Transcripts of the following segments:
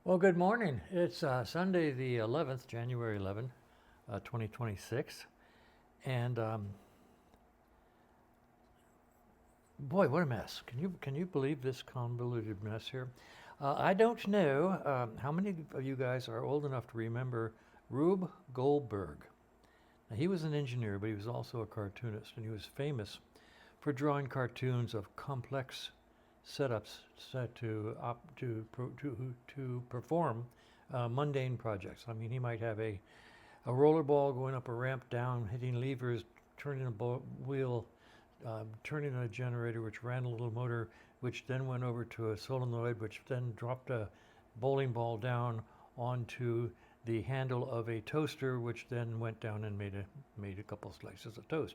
Well, good morning. It's Sunday, the 11th, January 11, 2026. And boy, what a mess. Can you believe this convoluted mess here? I don't know how many of you guys are old enough to remember Rube Goldberg. Now, he was an engineer, but he was also a cartoonist, and he was famous for drawing cartoons of complex setups set to perform mundane projects. I mean, he might have a roller ball going up a ramp, down, hitting levers, turning a wheel, turning on a generator, which ran a little motor, which then went over to a solenoid, which then dropped a bowling ball down onto the handle of a toaster, which then went down and made a couple slices of toast.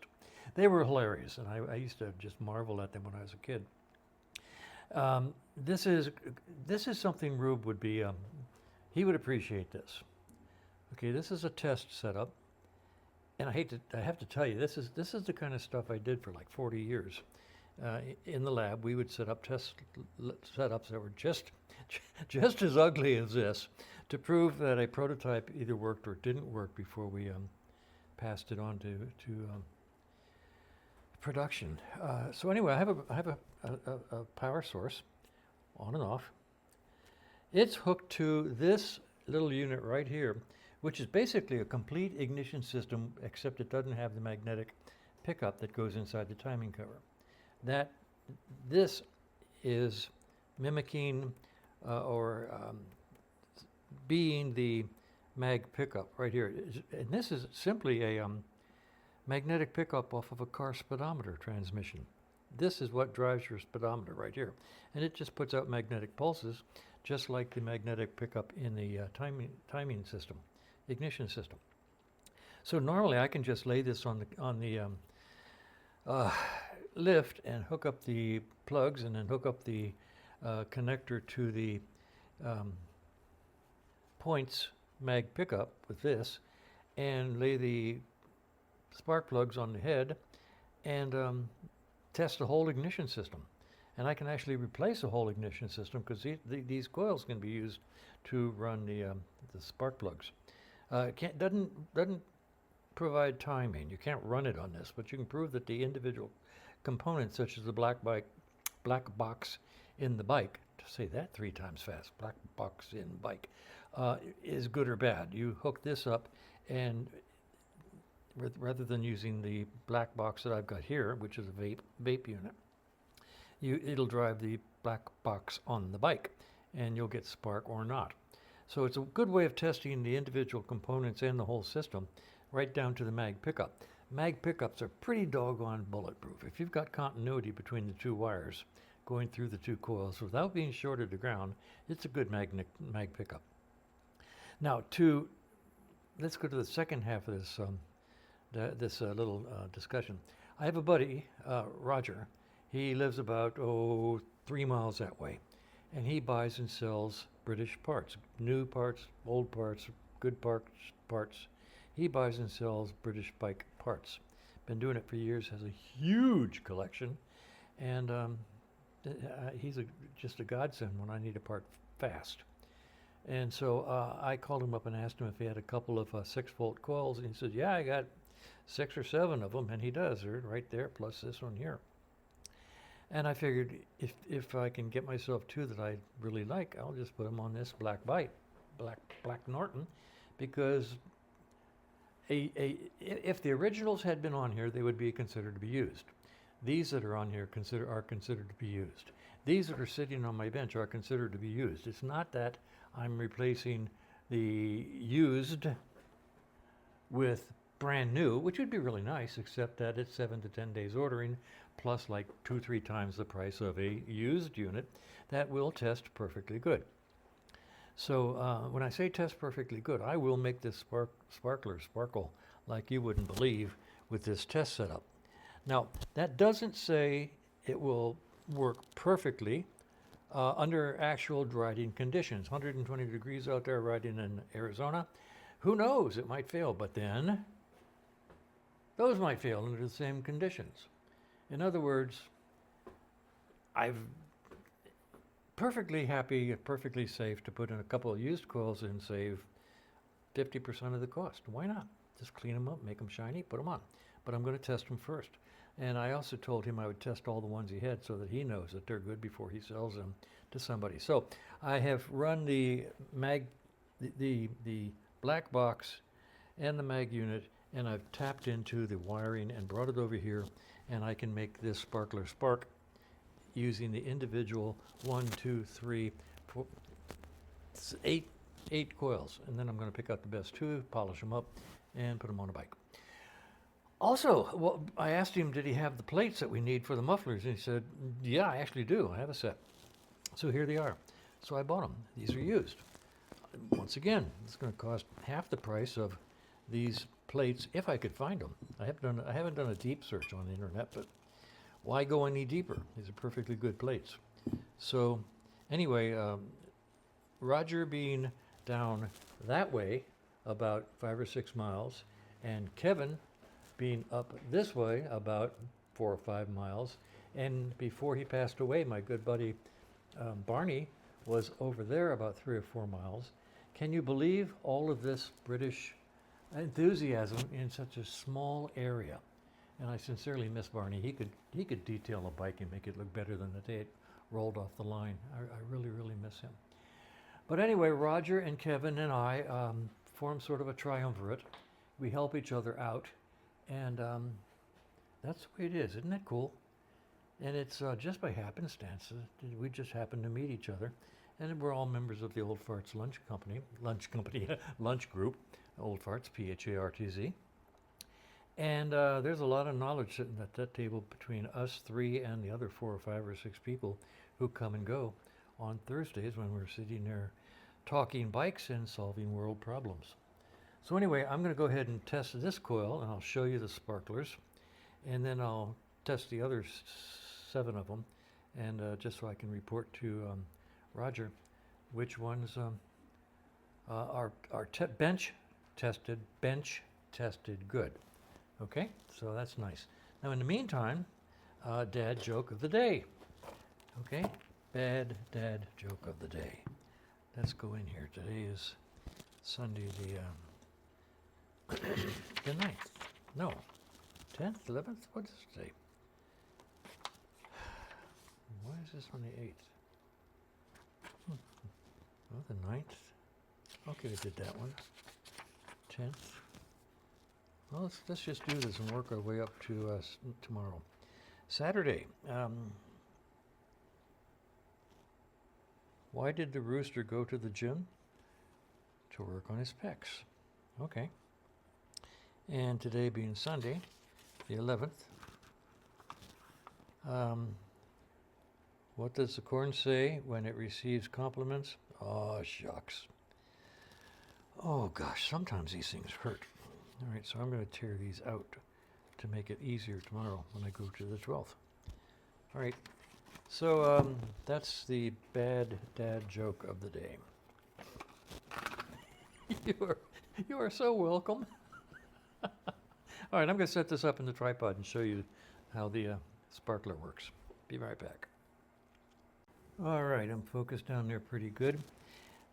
They were hilarious, and I used to just marvel at them when I was a kid. This is something Rube would be. He would appreciate this. Okay, this is a test setup, and I have to tell you, this is the kind of stuff I did for like 40 years. In the lab, we would set up test setups that were just as ugly as this, to prove that a prototype either worked or didn't work before we passed it on to production. So anyway, I have a power source, on and off. It's hooked to this little unit right here, which is basically a complete ignition system, except it doesn't have the magnetic pickup that goes inside the timing cover. This is mimicking or being the mag pickup right here. And this is simply a magnetic pickup off of a car speedometer transmission. This is what drives your speedometer right here. And it just puts out magnetic pulses, just like the magnetic pickup in the timing system, ignition system. So normally I can just lay this on the lift and hook up the plugs, and then hook up the connector to the points mag pickup with this, and lay the spark plugs on the head, and test the whole ignition system. And I can actually replace the whole ignition system, because these coils can be used to run the spark plugs. Doesn't provide timing. You can't run it on this, but you can prove that the individual components, such as the black box in the bike, to say that 3 times fast, black box in bike, is good or bad. You hook this up, and rather than using the black box that I've got here, which is a vape unit, it'll drive the black box on the bike, and you'll get spark or not. So it's a good way of testing the individual components and the whole system, right down to the mag pickup. Mag pickups are pretty doggone bulletproof. If you've got continuity between the 2 wires going through the 2 coils without being shorted to ground, it's a good mag pickup. Now, let's go to the second half of this little discussion. I have a buddy, Roger. He lives about 3 miles that way, and he buys and sells British parts, new parts, old parts, good parts. He buys and sells British bike parts. Been doing it for years, has a huge collection, and he's just a godsend when I need a part fast. And so I called him up and asked him if he had a couple of 6-volt coils, and he said, yeah, I got 6 or 7 of them, and he does. They're right there, plus this one here. And I figured if I can get myself 2 that I really like, I'll just put them on this black Norton, because if the originals had been on here, they would be considered to be used. These that are on here are considered to be used. These that are sitting on my bench are considered to be used. It's not that I'm replacing the used with brand new, which would be really nice, except that it's 7 to 10 days ordering, plus like 2-3 times the price of a used unit that will test perfectly good. So when I say test perfectly good, I will make this sparkler sparkle like you wouldn't believe with this test setup. Now, that doesn't say it will work perfectly under actual riding conditions. 120 degrees out there riding in Arizona. Who knows? It might fail, but then those might fail under the same conditions. In other words, I've perfectly happy, perfectly safe to put in a couple of used coils and save 50% of the cost. Why not? Just clean them up, make them shiny, put them on. But I'm going to test them first. And I also told him I would test all the ones he had so that he knows that they're good before he sells them to somebody. So I have run the black box and the mag unit, and I've tapped into the wiring and brought it over here, and I can make this sparkler spark using the individual 1, 2, 3, 4, 8 coils. And then I'm going to pick out the best 2, polish them up, and put them on a bike. Also, well, I asked him, did he have the plates that we need for the mufflers? And he said, yeah, I actually do. I have a set. So here they are. So I bought them. These are used. Once again, it's going to cost half the price of these plates if I could find them. I haven't done a deep search on the internet, but why go any deeper? These are perfectly good plates. So anyway, Roger being down that way about 5 or 6 miles, and Kevin being up this way about 4 or 5 miles. And before he passed away, my good buddy Barney was over there about 3 or 4 miles. Can you believe all of this British enthusiasm in such a small area? And I sincerely miss Barney. He could detail a bike and make it look better than the day it rolled off the line. I really, really miss him. But anyway, Roger and Kevin and I form sort of a triumvirate. We help each other out, and that's the way it is. Isn't that cool? And it's just by happenstance. We just happen to meet each other. And we're all members of the Old Farts lunch group, Old Farts, P-H-A-R-T-Z. And there's a lot of knowledge sitting at that table between us 3 and the other 4 or 5 or 6 people who come and go on Thursdays when we're sitting there talking bikes and solving world problems. So anyway, I'm going to go ahead and test this coil, and I'll show you the sparklers, and then I'll test the other 7 of them, and just so I can report to Roger which ones are bench tested good. Okay, so that's nice. Now in the meantime, dad joke of the day. Okay, bad dad joke of the day. Let's go in here. Today is Sunday the 9th. No, 10th, 11th? What does it say? Why is this on the 8th? Well, the 9th. Okay, we did that one. 10th. Well, let's just do this and work our way up to tomorrow. Saturday. Why did the rooster go to the gym? To work on his pecs. Okay. And today being Sunday, the 11th. What does the corn say when it receives compliments? Oh, shucks. Oh, gosh, sometimes these things hurt. All right, so I'm going to tear these out to make it easier tomorrow when I go to the 12th. All right, so that's the bad dad joke of the day. You are so welcome. All right, I'm going to set this up in the tripod and show you how the sparkler works. Be right back. All right, I'm focused down there pretty good.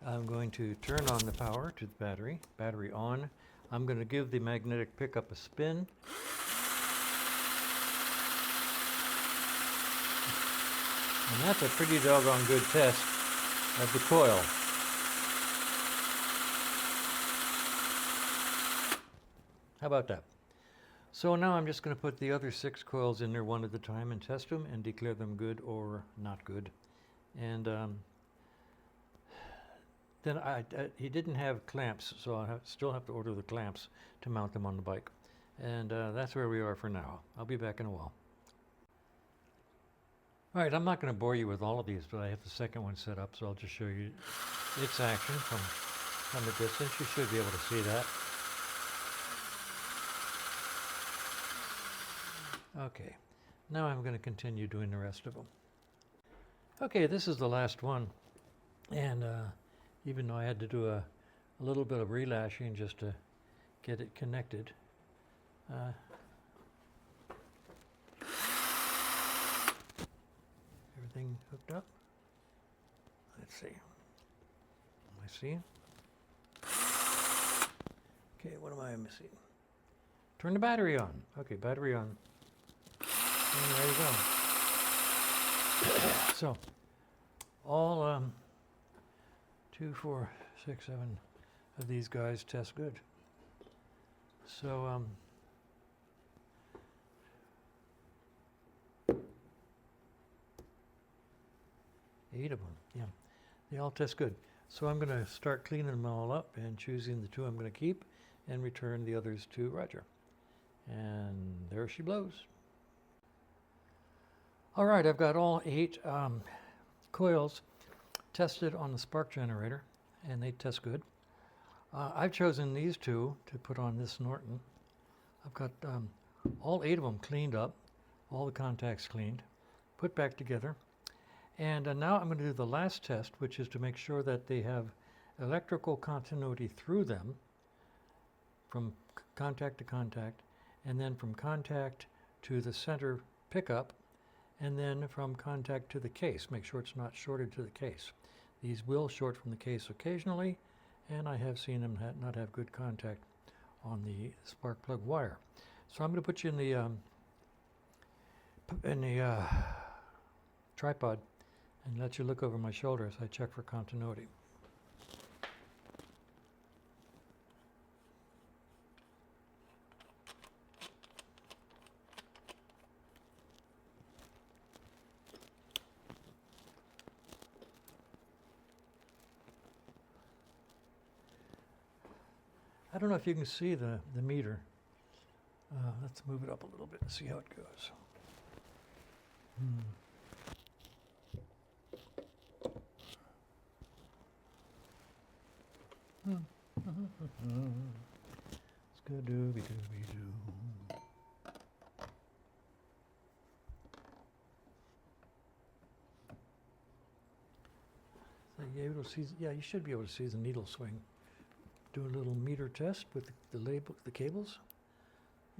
I'm going to turn on the power to the battery on. I'm going to give the magnetic pickup a spin. And that's a pretty doggone good test of the coil. How about that? So now I'm just going to put the other 6 coils in there one at a time and test them and declare them good or not good. And then he didn't have clamps, so I still have to order the clamps to mount them on the bike. And that's where we are for now. I'll be back in a while. All right, I'm not going to bore you with all of these, but I have the second one set up, so I'll just show you its action from a distance. You should be able to see that. Okay, now I'm going to continue doing the rest of them. Okay, this is the last one, and even though I had to do a little bit of relashing just to get it connected, everything hooked up. Let's see. I see. Okay, what am I missing? Turn the battery on. Okay, battery on. And there you go. So, all 2, 4, 6, 7 of these guys test good. So, 8 of them, yeah. They all test good. So I'm going to start cleaning them all up and choosing the 2 I'm going to keep and return the others to Roger. And there she blows. All right, I've got all 8 coils tested on the spark generator, and they test good. I've chosen these 2 to put on this Norton. I've got all 8 of them cleaned up, all the contacts cleaned, put back together. And now I'm going to do the last test, which is to make sure that they have electrical continuity through them from contact to contact, and then from contact to the center pickup, and then from contact to the case. Make sure it's not shorted to the case. These will short from the case occasionally, and I have seen them not have good contact on the spark plug wire. So I'm going to put you in the tripod and let you look over my shoulder as I check for continuity. I don't know if you can see the meter. Let's move it up a little bit and see how it goes. Skadooby-dooby-doo. So you able to see? Yeah, you should be able to see the needle swing. Do a little meter test with the cables,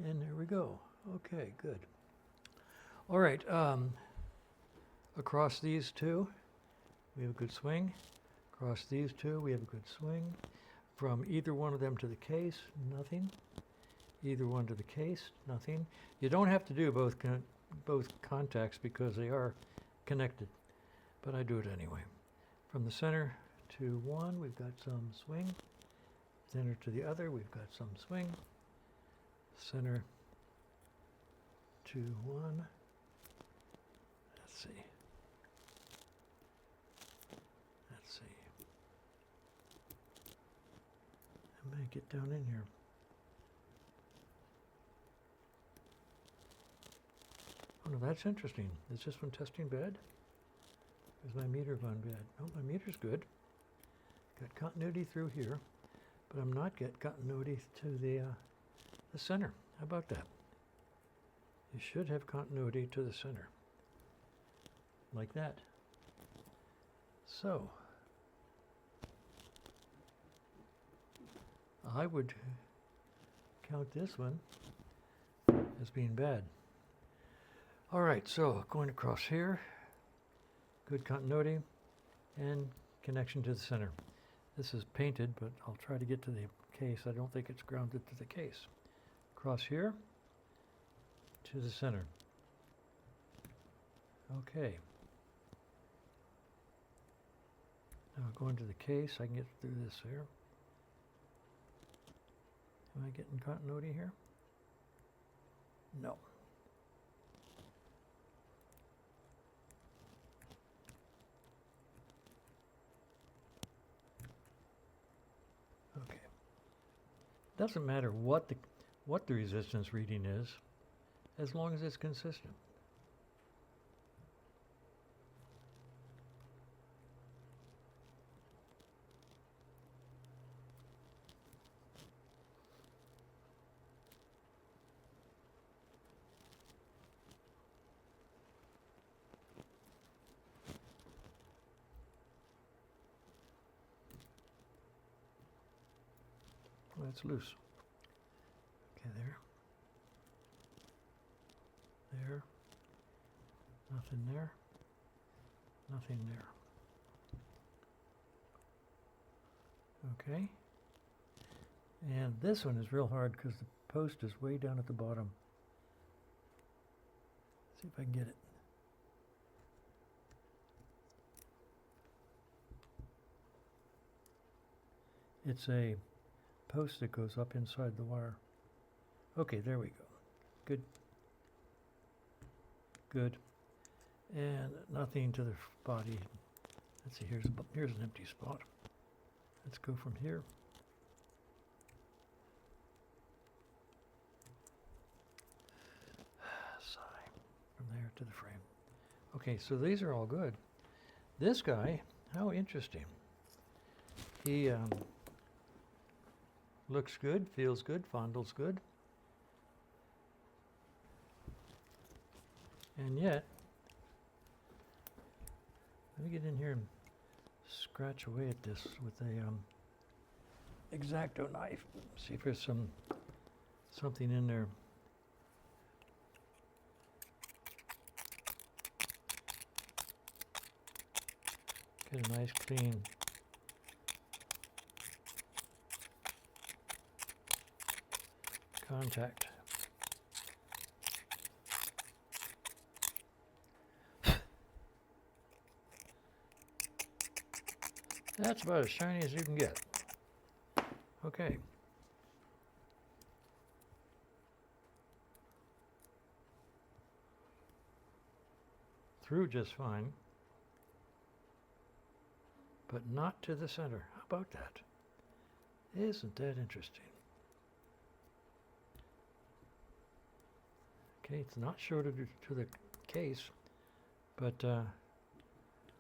and there we go. Okay, good. All right, across these 2, we have a good swing. Across these 2, we have a good swing. From either one of them to the case, nothing. Either one to the case, nothing. You don't have to do both contacts because they are connected, but I do it anyway. From the center to one, we've got some swing. Center to the other, we've got some swing. Center to one. Let's see. Let's see. I might get down in here. Oh, no, that's interesting. Is this one testing bad? Is my meter gone bad? Oh, my meter's good. Got continuity through here, but I'm not getting continuity to the center. How about that? You should have continuity to the center. Like that. So, I would count this one as being bad. All right, so going across here, good continuity and connection to the center. This is painted, but I'll try to get to the case. I don't think it's grounded to the case. Across here to the center. Okay. Now going to the case, I can get through this here. Am I getting continuity here? No. Okay. Doesn't matter what the resistance reading is, as long as it's consistent. That's loose. Okay, there. There. Nothing there. Nothing there. Okay. And this one is real hard because the post is way down at the bottom. See if I can get it. It's a post that goes up inside the wire. Okay, there we go. Good. Good. And nothing to the body. Let's see, here's an empty spot. Let's go from here. Sigh. From there to the frame. Okay, so these are all good. This guy, how interesting. He looks good, feels good, fondles good. And yet, let me get in here and scratch away at this with a X-Acto knife. See if there's something in there. Get a nice clean contact. That's about as shiny as you can get. Okay. Through just fine, but not to the center. How about that? Isn't that interesting? Okay, it's not shorted to the case, but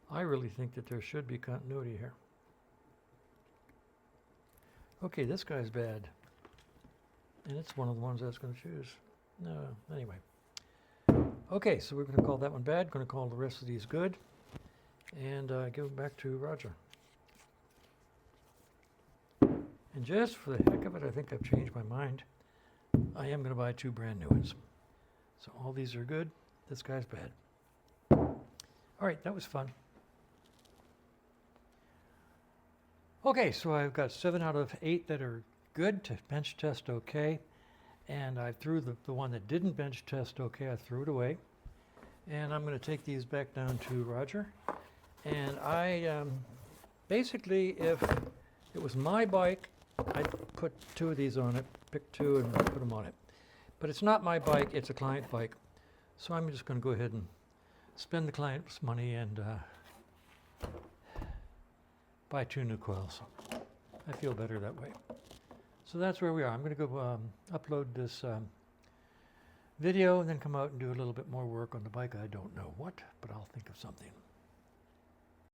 I really think that there should be continuity here. Okay, this guy's bad. And it's one of the ones I was going to choose. No, anyway. Okay, so we're going to call that one bad. Going to call the rest of these good. And give them back to Roger. And just for the heck of it, I think I've changed my mind. I am going to buy 2 brand new ones. So all these are good. This guy's bad. All right, that was fun. Okay, so I've got 7 out of 8 that are good to bench test okay. And I threw the one that didn't bench test okay, I threw it away. And I'm going to take these back down to Roger. And I basically, if it was my bike, I'd put 2 of these on it, pick 2 and put them on it. But it's not my bike, it's a client bike. So I'm just going to go ahead and spend the client's money and buy 2 new coils. I feel better that way. So that's where we are. I'm going to go upload this video and then come out and do a little bit more work on the bike. I don't know what, but I'll think of something.